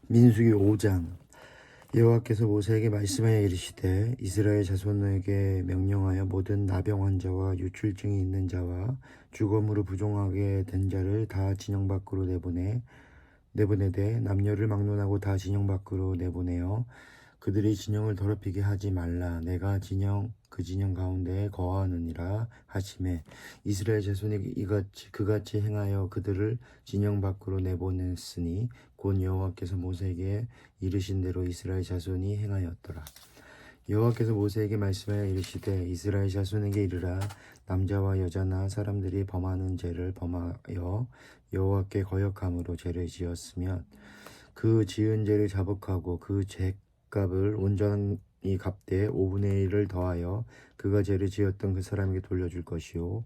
민수기 5장. 여호와께서 모세에게 말씀하여 이르시되 이스라엘 자손에게 명령하여 모든 나병 환자와 유출증이 있는 자와 주검으로 부종하게 된 자를 다 진영 밖으로 내보내되 남녀를 막론하고 다 진영 밖으로 내보내어 그들이 진영을 더럽히게 하지 말라. 내가 그 진영 가운데에 거하느니라 하시매 이스라엘 자손이 그같이 행하여 그들을 진영 밖으로 내보냈으니 곧 여호와께서 모세에게 이르신 대로 이스라엘 자손이 행하였더라. 여호와께서 모세에게 말씀하여 이르시되 이스라엘 자손에게 이르라. 남자와 여자나 사람들이 범하는 죄를 범하여 여호와께 거역함으로 죄를 지었으면 그 지은 죄를 자복하고 그 죄값을 온전히 갚되 5분의 1을 더하여 그가 죄를 지었던 그 사람에게 돌려줄 것이요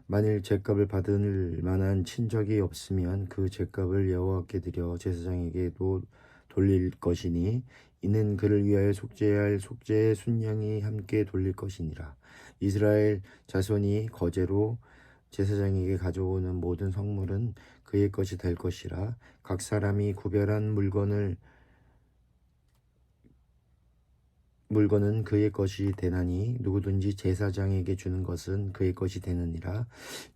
만일 죄값을 받을 만한 친족이 없으면 그 죄값을 여호와께 드려 제사장에게도 돌릴 것이니 이는 그를 위하여 속죄해야 할 속죄의 순양이 함께 돌릴 것이니라. 이스라엘 자손이 거제로 제사장에게 가져오는 모든 성물은 그의 것이 될 것이라. 각 사람이 구별한 물건은 그의 것이 되나니 누구든지 제사장에게 주는 것은 그의 것이 되느니라.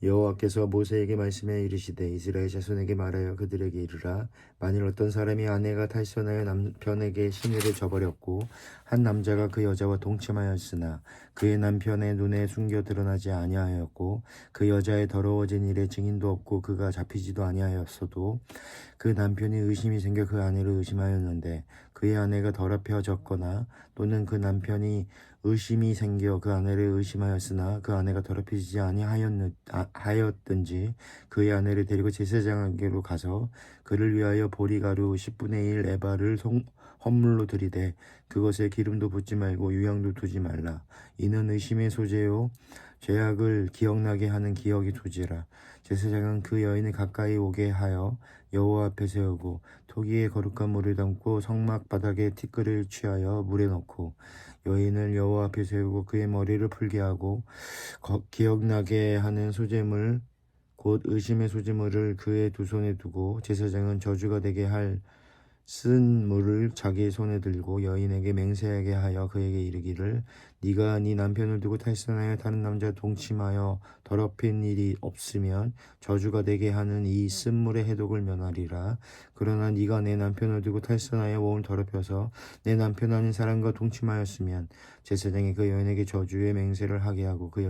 여호와께서 모세에게 말씀해 이르시되 이스라엘 자손에게 말하여 그들에게 이르라. 만일 어떤 사람이 아내가 탈선하여 남편에게 시내를 저버렸고 한 남자가 그 여자와 동침하였으나 그의 남편의 눈에 숨겨 드러나지 아니하였고 그 여자의 더러워진 일에 증인도 없고 그가 잡히지도 아니하였어도 그 남편이 의심이 생겨 그 아내를 의심하였는데 그의 아내가 더럽혀졌거나 또는 그 남편이 의심이 생겨 그 아내를 의심하였으나 그 아내가 더럽히지 아니하였든지 그의 아내를 데리고 제사장에게로 가서 그를 위하여 보리가루 10분의 1 에바를 헌물로 드리되 그것에 기름도 붓지 말고 유향도 두지 말라. 이는 의심의 소재요 죄악을 기억나게 하는 기억의 소재라. 제사장은 그 여인을 가까이 오게 하여 여호와 앞에 세우고 토기에 거룩한 물을 담고 성막 바닥에 티끌을 취하여 물에 넣고 여인을 여호와 앞에 세우고 그의 머리를 풀게 하고 기억나게 하는 소재물 곧 의심의 소재물을 그의 두 손에 두고 제사장은 저주가 되게 할 쓴 물을 자기의 손에 들고 여인에게 맹세하게 하여 그에게 이르기를 네가 네 남편을 두고 탈선하여 다른 남자 동침하여 더럽힌 일이 없으면 저주가 되게 하는 이 쓴물의 해독을 면하리라. 그러나 네가 내 남편을 두고 탈선하여 몸을 더럽혀서 내 남편 아닌 사람과 동침하였으면 제사장이 그 여인에게 저주의 맹세를 하게 하고 그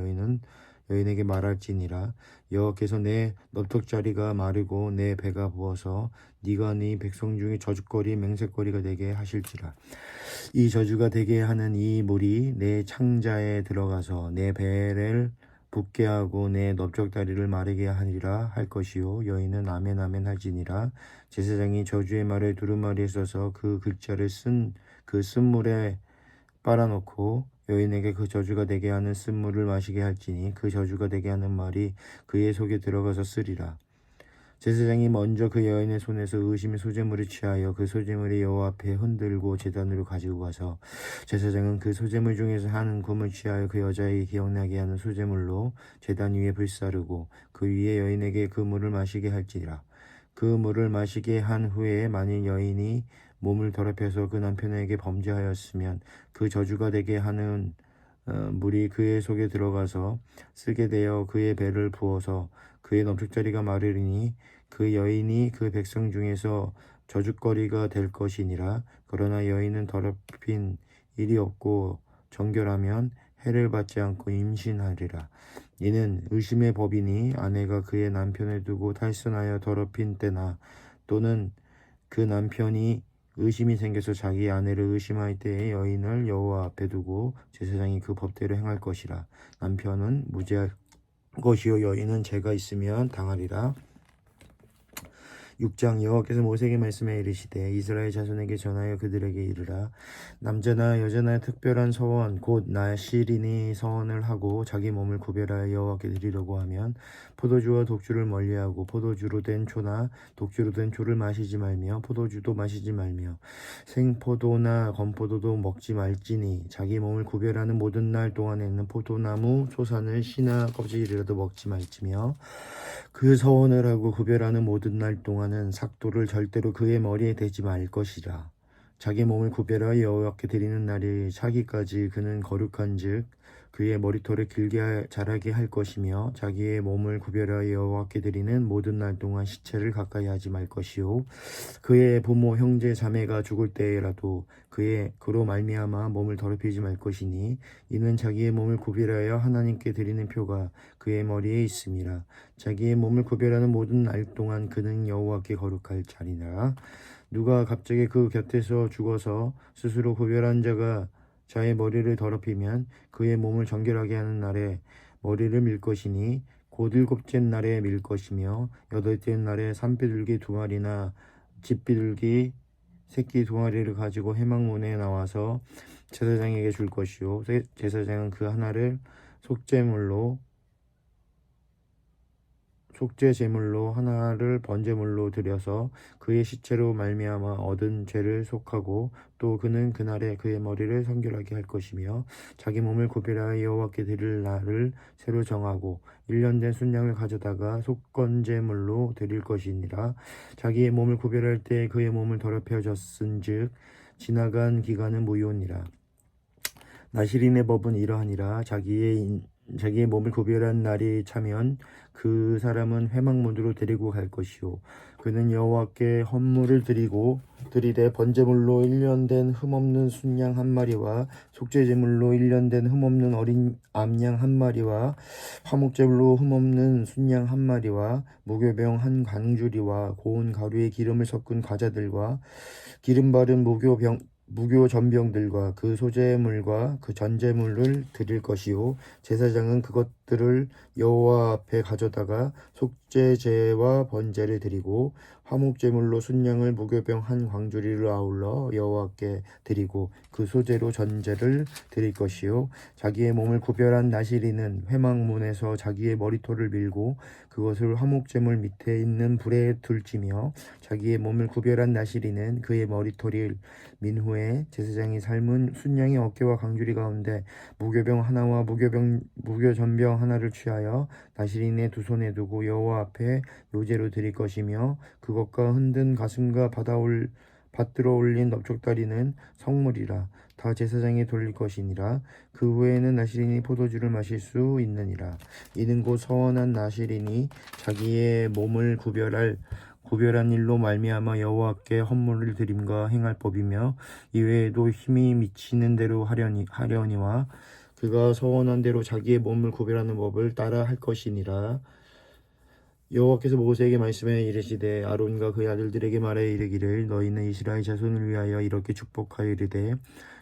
여인에게 말할지니라. 여호와께서 내 넓적자리가 마르고 내 배가 부어서 네가 네 백성 중에 저주거리 맹세거리가 되게 하실지라. 이 저주가 되게 하는 이 물이 내 창자에 들어가서 내 배를 붓게 하고 내 넓적다리를 마르게 하리라 할 것이요 여인은 아멘 아멘 할지니라. 제사장이 저주의 말을 두루마리에 써서 그 글자를 그 쓴물에 빨아놓고 여인에게 그 저주가 되게 하는 쓴물을 마시게 할지니 그 저주가 되게 하는 말이 그의 속에 들어가서 쓰리라. 제사장이 먼저 그 여인의 손에서 의심의 소재물을 취하여 그 소재물이 여호와 앞에 흔들고 제단으로 가지고 가서 제사장은 그 소재물 중에서 한 움을 취하여 그 여자에게 기억나게 하는 소재물로 제단 위에 불사르고 그 위에 여인에게 그 물을 마시게 할지라. 그 물을 마시게 한 후에 만일 여인이 몸을 더럽혀서 그 남편에게 범죄하였으면 그 저주가 되게 하는 물이 그의 속에 들어가서 쓰게 되어 그의 배를 부어서 그의 넘축자리가 마르리니 그 여인이 그 백성 중에서 저주거리가 될 것이니라. 그러나 여인은 더럽힌 일이 없고 정결하면 해를 받지 않고 임신하리라. 이는 의심의 법이니 아내가 그의 남편을 두고 탈선하여 더럽힌 때나 또는 그 남편이 의심이 생겨서 자기 아내를 의심할 때에 여인을 여호와 앞에 두고 제사장이 그 법대로 행할 것이라. 남편은 무죄할 것이요 여인은 죄가 있으면 당하리라. 6장. 여호와께서 모세에게 말씀해 이르시되 이스라엘 자손에게 전하여 그들에게 이르라. 남자나 여자나 특별한 서원 곧 나실인이 서원을 하고 자기 몸을 구별하여 여호와께 드리려고 하면 포도주와 독주를 멀리하고 포도주로 된 초나 독주로 된 초를 마시지 말며 포도주도 마시지 말며 생포도나 건포도도 먹지 말지니 자기 몸을 구별하는 모든 날 동안에는 포도나무 소산을 씨나 껍질이라도 먹지 말지며 그 서원을 하고 구별하는 모든 날 동안 동안은 삭도를 절대로 그의 머리에 대지 말 것이라. 자기 몸을 구별하여 여호와께 드리는 날이 차기까지 그는 거룩한즉 그의 머리털을 길게 자라게 할 것이며 자기의 몸을 구별하여 여호와께 드리는 모든 날 동안 시체를 가까이 하지 말 것이요 그의 부모 형제 자매가 죽을 때에라도 그로 말미암아 몸을 더럽히지 말 것이니 이는 자기의 몸을 구별하여 하나님께 드리는 표가 그의 머리에 있음이라. 자기의 몸을 구별하는 모든 날 동안 그는 여호와께 거룩할 자리라. 누가 갑자기 그 곁에서 죽어서 스스로 구별한 자가 자의 머리를 더럽히면 그의 몸을 정결하게 하는 날에 머리를 밀 것이니 곧 일곱째 날에 밀 것이며 여덟째 날에 산비둘기 두 마리나 집비둘기 새끼 두 마리를 가지고 회막문에 나와서 제사장에게 줄 것이요 제사장은 그 하나를 속죄 제물로 하나를 번제물로 드려서 그의 시체로 말미암아 얻은 죄를 속하고 또 그는 그날에 그의 머리를 성결하게 할 것이며 자기 몸을 구별하여 여호와께 드릴 날을 새로 정하고 1년 된 순양을 가져다가 속건제물로 드릴 것이니라. 자기의 몸을 구별할 때 그의 몸을 더럽혀졌은즉 지나간 기간은 무효니라. 나실인의 법은 이러하니라. 자기의 몸을 구별한 날이 차면 그 사람은 회막문으로 데리고 갈 것이요 그는 여호와께 헌물을 드리되 번제물로 1년 된 흠없는 순양 한 마리와 속죄제물로 1년 된 흠없는 어린 암양 한 마리와 화목제물로 흠없는 순양 한 마리와 무교병 한 광주리와 고운 가루에 기름을 섞은 과자들과 기름 바른 무교 전병들과 그 소제물과 그 전제물을 드릴 것이요 제사장은 그것들을 여호와 앞에 가져다가 속죄제와 번제를 드리고 화목제물로 순양을 무교병 한 광주리를 아울러 여호와께 드리고 그 소제로 전제를 드릴 것이요 자기의 몸을 구별한 나실인은 회막문에서 자기의 머리털을 밀고 그것을 화목제물 밑에 있는 불에 둘지며 자기의 몸을 구별한 나실인은 그의 머리털을 민 후에 제사장이 삶은 순양의 어깨와 광주리 가운데 무교병 하나와 무교전병 하나를 취하여 나실인의 두 손에 두고 여호와 앞에 요제로 드릴 것이며 그것과 흔든 가슴과 받들어 올린 넓적다리는 성물이라. 다 제사장에 돌릴 것이니라. 그 후에는 나실인이 포도주를 마실 수 있느니라. 이는 곧 서원한 나실인이 자기의 몸을 구별한 일로 말미암아 여호와께 헌물을 드림과 행할 법이며 이외에도 힘이 미치는 대로 하려니와 그가 서원한 대로 자기의 몸을 구별하는 법을 따라 할 것이니라. 여호와께서 모세에게 말씀해 이르시되 아론과 그의 아들들에게 말하여 이르기를 너희는 이스라엘 자손을 위하여 이렇게 축복하여 이르되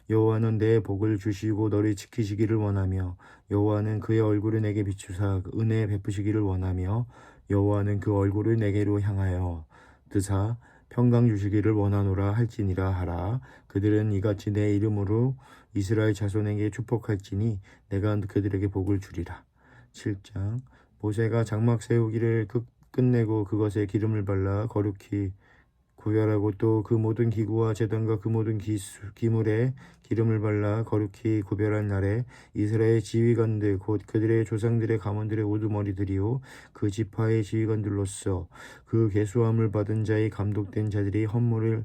여호와는 내 복을 주시고 너를 지키시기를 원하며 여호와는 그의 얼굴을 내게 비추사 은혜 베푸시기를 원하며 여호와는 그 얼굴을 내게로 향하여 드사 평강 주시기를 원하노라 할지니라 하라. 그들은 이같이 내 이름으로 이스라엘 자손에게 축복할지니 내가 그들에게 복을 주리라. 7장 모세가 장막 세우기를 끝내고 그것에 기름을 발라 거룩히 구별하고 또 그 모든 기구와 제단과 그 모든 기물에 기름을 발라 거룩히 구별한 날에 이스라엘 지휘관들 곧 그들의 조상들의 가문들의 우두머리들이요 그 지파의 지휘관들로서 그 계수함을 받은 자의 감독된 자들이 헌물을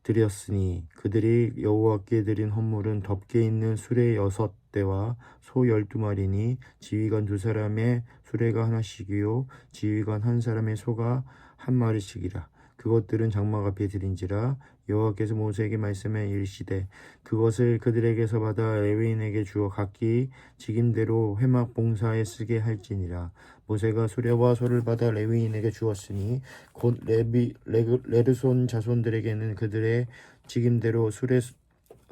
드렸으니 그들이 여호와께 드린 헌물은 덮개 있는 수레 6대와 소 12마리니 지휘관 2사람의 수레가 하나씩이요 지휘관 1사람의 소가 1마리씩이라. 그것들은 장막 앞에 드린지라. 여호와께서 모세에게 말씀해 이르시되 그것을 그들에게서 받아 레위인에게 주어 각기 직임대로 회막 봉사에 쓰게 할지니라. 모세가 수레와 소를 받아 레위인에게 주었으니 곧 레르손 자손들에게는 그들의 직임대로 수레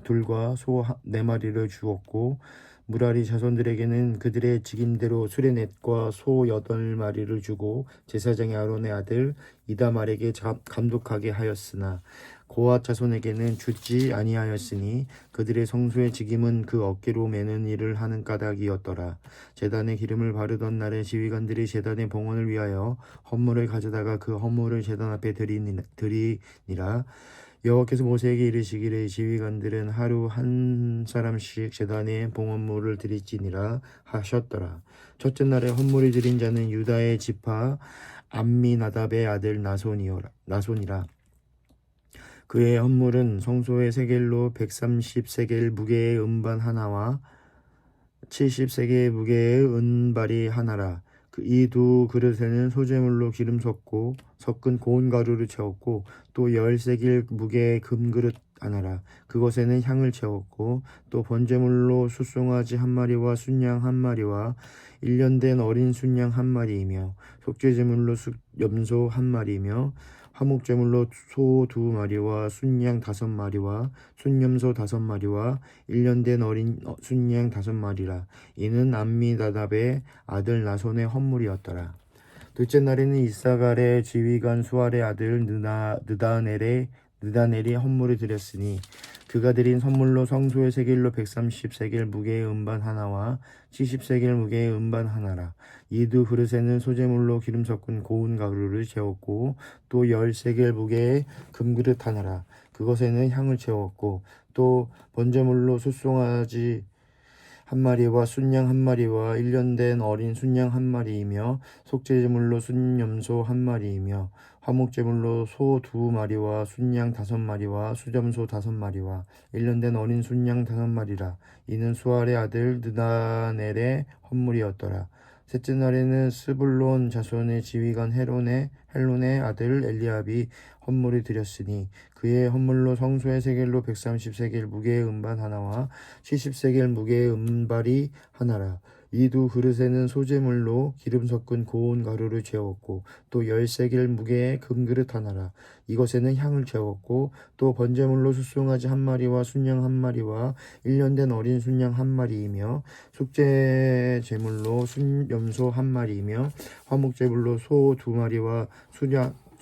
둘과 소 4마리를 주었고 무라리 자손들에게는 그들의 직임대로 수레넷과 소 8마리를 주고 제사장의 아론의 아들 이다말에게 감독하게 하였으나 고앗 자손에게는 주지 아니하였으니 그들의 성소의 직임은 그 어깨로 매는 일을 하는 까닭이었더라. 제단에 기름을 바르던 날에 지휘관들이 제단의 봉헌을 위하여 헌물을 가져다가 그 헌물을 제단 앞에 드리니라. 여호와께서 모세에게 이르시기를 지휘관들은 하루 한 사람씩 제단에 봉헌물을 드릴지니라 하셨더라. 첫째 날에 헌물을 드린 자는 유다의 지파 암미나답의 아들 나손이라. 그의 헌물은 성소의 세겔로 130세겔 무게의 음반 하나와 70세겔 무게의 은발이 하나라. 이 두 그릇에는 소재물로 기름 섞은 고운 가루를 채웠고 또 10세겔 무게의 금그릇 하나라. 그것에는 향을 채웠고 또 번제물로 숫송아지 한 마리와 순양 한 마리와 1년 된 어린 순양 한 마리이며 속죄제물로 염소 한 마리이며 화목제물로 소 2마리와 순양 5마리와 순염소 5마리와 1년 된 어린 순양 5마리라. 이는 암미나답의 아들 나손의 헌물이었더라. 둘째 날에는 이사갈의 지휘관 수알의 아들 느다넬이 헌물을 드렸으니 그가 드린 선물로 성소의 세겔로 130세겔 무게의 음반 하나와 70세겔 무게의 음반 하나라. 이 두 그릇에는 소재물로 기름 섞은 고운 가루를 채웠고 또 10세겔 무게의 금그릇 하나라. 그것에는 향을 채웠고 또 번제물로 숫송아지 한 마리와 순양 한 마리와 1년 된 어린 순양 한 마리이며 속죄제물로 순염소 한 마리이며 화목제물로 소 2마리와 순양 5마리와 수점소 5마리와 1년 된 어린 순양 5마리라. 이는 수알의 아들 느다넬의 헌물이었더라. 셋째 날에는 스불론 자손의 지휘관 헬론의 아들 엘리압이 헌물을 드렸으니 그의 헌물로 성소의 세겔로 130세겔 무게의 음반 하나와 70세겔 무게의 음발이 하나라. 이 두 그릇에는 소재물로 기름 섞은 고운 가루를 채웠고 또 10세겔 무게의 금그릇 하나라. 이것에는 향을 채웠고 또 번제물로 숫송아지 한 마리와 순양 한 마리와 1년 된 어린 순양 한 마리이며 속죄제물로 순염소 한 마리이며 화목제물로 소 2마리와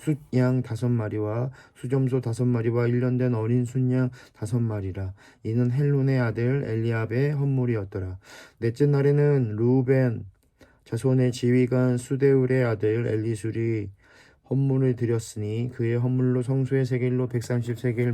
숫양 5마리와 수점소 5마리와 1년 된 어린 순양 5마리라. 이는 헬론의 아들 엘리압의 헌물이었더라. 넷째 날에는 루벤 자손의 지휘관 수데울의 아들 엘리술이 헌물을 드렸으니 그의 헌물로 성소의 세겔로 130세겔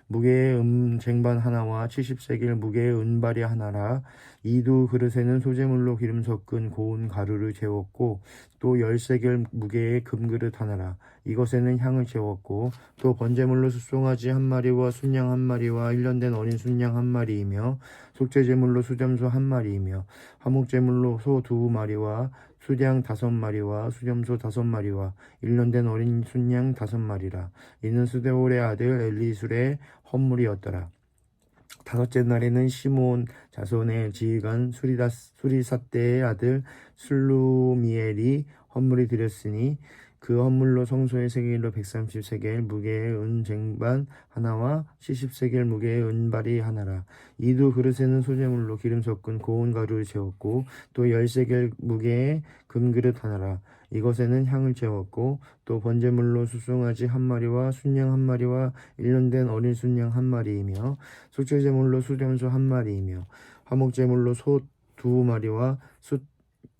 무게의 쟁반 하나와 70세겔 무게의 은발이 하나라. 이 두 그릇에는 소재물로 기름 섞은 고운 가루를 채웠고 또 10세겔 무게의 금그릇 하나라. 이것에는 향을 채웠고 또 번제물로 숫송아지 한 마리와 순양 한 마리와 1년 된 어린 순양 한 마리이며 속죄제물로 수점소 한 마리이며 화목제물로 소 2마리와 수양 5마리와 수점소 5마리와 1년 된 어린 순양 5마리라. 이는 수데올의 아들 엘리술의 헌물이었더라. 다섯째 날에는 시몬 자손의 지휘관 수리사대의 아들 슬루미엘이 헌물을 드렸으니 그 헌물로 성소의 세겔로 130세겔 무게의 은쟁반 하나와 70세겔 무게의 은발이 하나라. 이 두 그릇에는 소재물로 기름 섞은 고운 가루를 채웠고 또 10세겔 무게의 금그릇 하나라. 이것에는 향을 채웠고 또 번제물로 숫송아지 한 마리와 순양 한 마리와 1년 된 어린 순양 한 마리이며 속죄제물로 수점소 한 마리이며 화목제물로 소 2마리와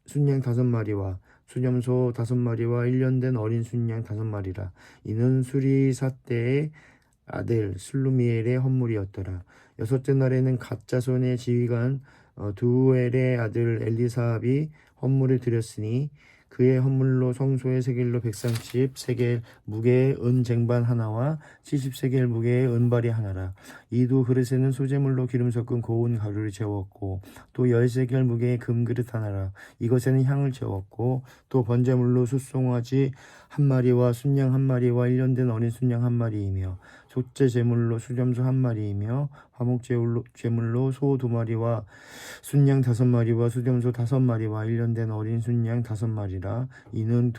순양 5마리와 수점소 5마리와 1년 된 어린 순양 5마리라. 이는 수리사대의 아들 슬루미엘의 헌물이었더라. 여섯째 날에는 갓 자손의 지휘관 두엘의 아들 엘리사압이 헌물을 드렸으니 그의 헌물로 성소의 세겔로 130세겔 무게의 은쟁반 하나와 70세겔 무게의 은발이 하나라. 이 두 그릇에는 소재물로 기름 섞은 고운 가루를 채웠고 또 10세겔 무게의 금그릇 하나라. 이것에는 향을 채웠고 또 번제물로 숫송아지 한 마리와 순양 한 마리와 1년 된 어린 순양 한 마리이며 속죄제물로 수점소 한 마리이며 화목제물로 소 2마리와 순양 5마리와 수점소 5마리와 1년 된 어린 순양 5마리라. 이는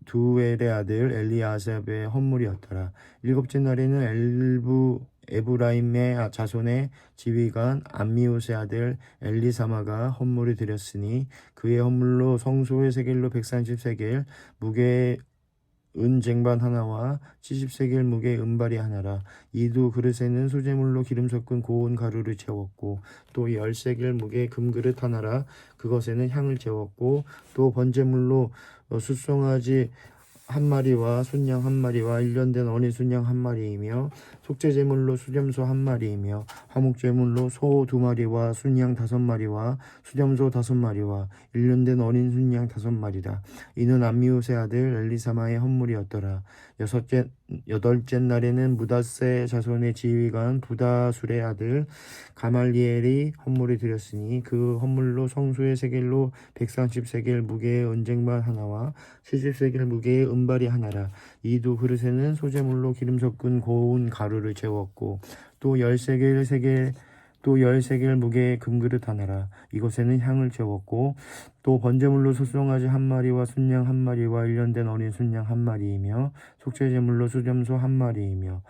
두엘의 아들 엘리아삽의 헌물이었더라. 일곱째 날에는 에브라임의 자손의 지휘관 암미옷의 아들 엘리사마가 헌물을 드렸으니 그의 헌물로 성소의 세겔로 130세겔 무게의 은쟁반 하나와 70세겔 무게의 은발이 하나라. 이 두 그릇에는 소재물로 기름 섞은 고운 가루를 채웠고 또 10세겔 무게의 금그릇 하나라. 그것에는 향을 채웠고 또 번제물로 숫송아지 한 마리와 순양 한 마리와 일년된 어린 순양 한 마리이며 속죄제물로 수염소 한 마리이며 화목제물로 소 2마리와 순양 5마리와 수염소 5마리와 일년된 어린 순양 5마리라. 이는 암미우스의 아들 엘리사마의 헌물이었더라. 여덟째 날에는 므닷세 자손의 지휘관 부다술의 아들 가말리엘이 헌물을 드렸으니 그 헌물로 성소의 세겔로 130세겔 무게의 은쟁반 하나와 70세겔 무게의 은발이 하나라. 이 두 그릇에는 소재물로 기름 섞은 고운 가루를 채웠고 또 10세겔 무게의 금그릇 하나라. 이것에는 향을 채웠고 또 번제물로 소송아지 한 마리와 순양 한 마리와 일년된 어린 순양 한 마리이며 속죄제물로 수염소 한 마리이며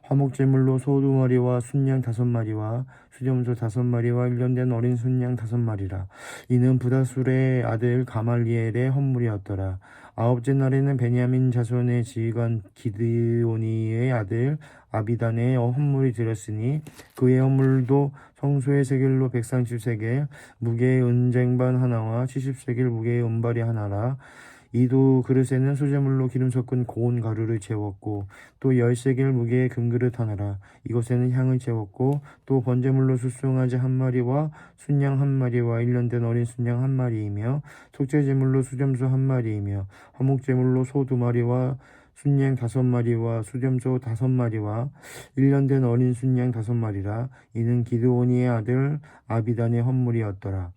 화목제물로 소 2마리와 순양 5마리와 수염소 5마리와 일년된 어린 순양 5마리라. 이는 부다술의 아들 가말리엘의 헌물이었더라. 아홉째 날에는 베냐민 자손의 지휘관 기드오니의 아들 아비단의 헌물이 드렸으니 그의 헌물도 성소의 세겔로 130세겔 무게의 은쟁반 하나와 70세겔 무게의 은발이 하나라. 이 두 그릇에는 소재물로 기름 섞은 고운 가루를 채웠고 또 10세겔 무게의 금그릇 하나라. 이것에는 향을 채웠고 또 번제물로 숫송아지 한 마리와 순양 한 마리와 일년된 어린 순양 한 마리이며 속죄제물로 수염소 한 마리이며 화목제물로 소 2마리와 순양 5마리와 수염소 5마리와 일년된 어린 순양 5마리라. 이는 기드오니의 아들 아비단의 헌물이었더라.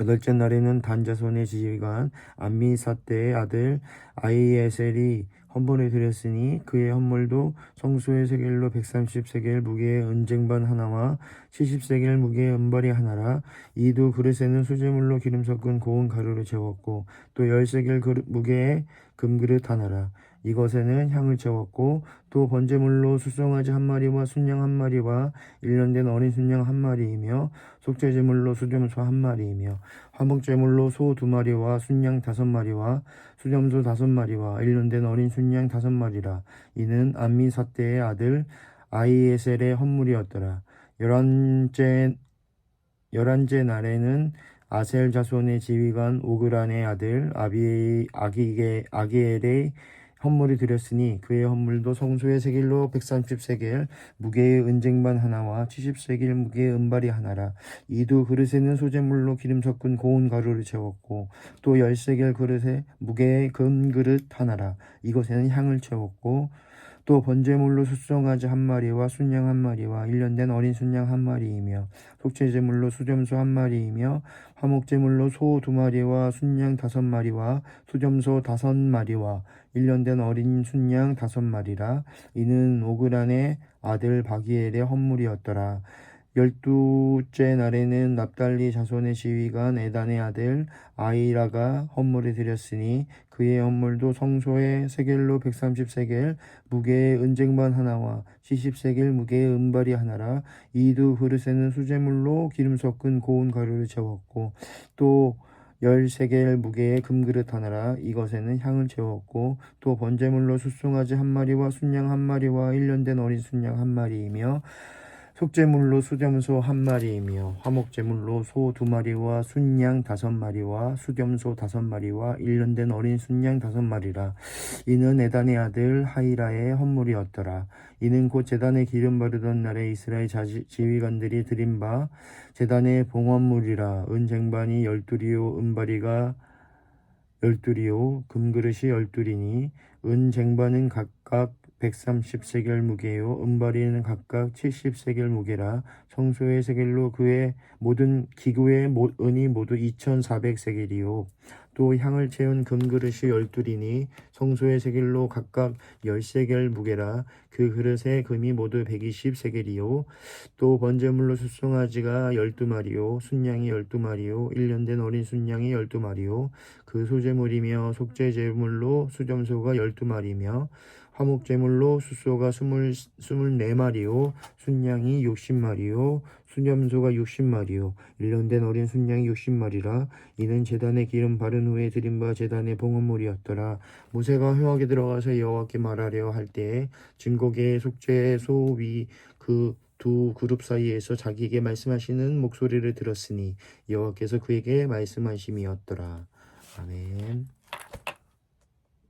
여덟째 날에는 단 자손의 지휘관 암미사대의 아들 아히에셀이 헌물을 드렸으니 그의 헌물도 성소의 세겔로 130세겔 무게의 은쟁반 하나와 70세겔 무게의 은발이 하나라. 이 두 그릇에는 수제물로 기름 섞은 고운 가루를 채웠고 또 10세겔 무게의 금그릇 하나라. 이것에는 향을 채웠고 또 번제물로 숫송아지 한 마리와 순양 한 마리와 일년된 어린 순양 한 마리이며 속죄제물로 수염소 한 마리이며 화목제물로 소 2마리와 순양 5마리와 수염소 5마리와 일년된 어린 순양 5마리라. 이는 암미사대의 아들 아히에셀의 헌물이었더라. 열한째 날에는 아셀 자손의 지휘관 오그란의 아들 아기엘의 헌물이 드렸으니 그의 헌물도 성소의 세겔로 130세겔 무게의 은쟁반 하나와 70세겔 무게의 은발이 하나라. 이 두 그릇에는 소재물로 기름 섞은 고운 가루를 채웠고 또 10세겔 그릇에 무게의 금그릇 하나라. 이것에는 향을 채웠고 또 번제물로 숫송아지 한 마리와 순양 한 마리와 일년된 어린 순양 한 마리이며 속죄제물로 수염소 한 마리이며 화목제물로 소 2마리와 순양 5마리와 수염소 5마리와 일년된 어린 순양 5마리라. 이는 오그란의 아들 바기엘의 헌물이었더라. 12째 날에는 납달리 자손의 지휘관 에단의 아들 아이라가 헌물을 드렸으니 그의 헌물도 성소의 세겔로 130세겔 무게의 은쟁반 하나와 70세겔 무게의 은발이 하나라. 이 두 그릇에는 수제물로 기름 섞은 고운 가루를 채웠고 또 10세겔 무게의 금그릇 하나라. 이것에는 향을 채웠고 또 번제물로 숫송아지 한 마리와 순양 한 마리와 일년된 어린 순양 한 마리이며 속죄물로 수염소 한 마리이며 화목제물로 소 2마리와 순양 5마리와 수염소 5마리와 일년된 어린 순양 5마리라. 이는 에단의 아들 하이라의 헌물이었더라. 이는 곧 제단에 기름 바르던 날에 이스라엘 지휘관들이 드린 바 제단의 봉헌물이라. 은쟁반이 12리요 은바리가 12리요 금그릇이 12리니 은쟁반은 각각 130세겔 무게요 은바리는 각각 70세겔 무게라. 성소의 세겔로 그의 모든 기구의 은이 모두 2400세겔이요 또 향을 채운 금그릇이 12리니 성소의 세겔로 각각 10세겔 무게라. 그 그릇의 금이 모두 120세겔이요 또 번제물로 숫송아지가 12마리요 순양이 12마리요 일년된 어린 순양이 12마리요 그 소제물이며 속죄제물로 수염소가 12마리며 화목제물로 숫소가 24마리요 순양이 60마리요 수염소가 60마리요 일년된 어린 순양이 60마리라. 이는 제단에 기름 바른 후에 드린 바 제단의 봉헌물이었더라. 모세가 회막에 들어가서 여호와께 말하려 할 때에 증거계의 속죄 소 위 그 두 그룹 사이에서 자기에게 말씀하시는 목소리를 들었으니 여호와께서 그에게 말씀하심이었더라. 아멘.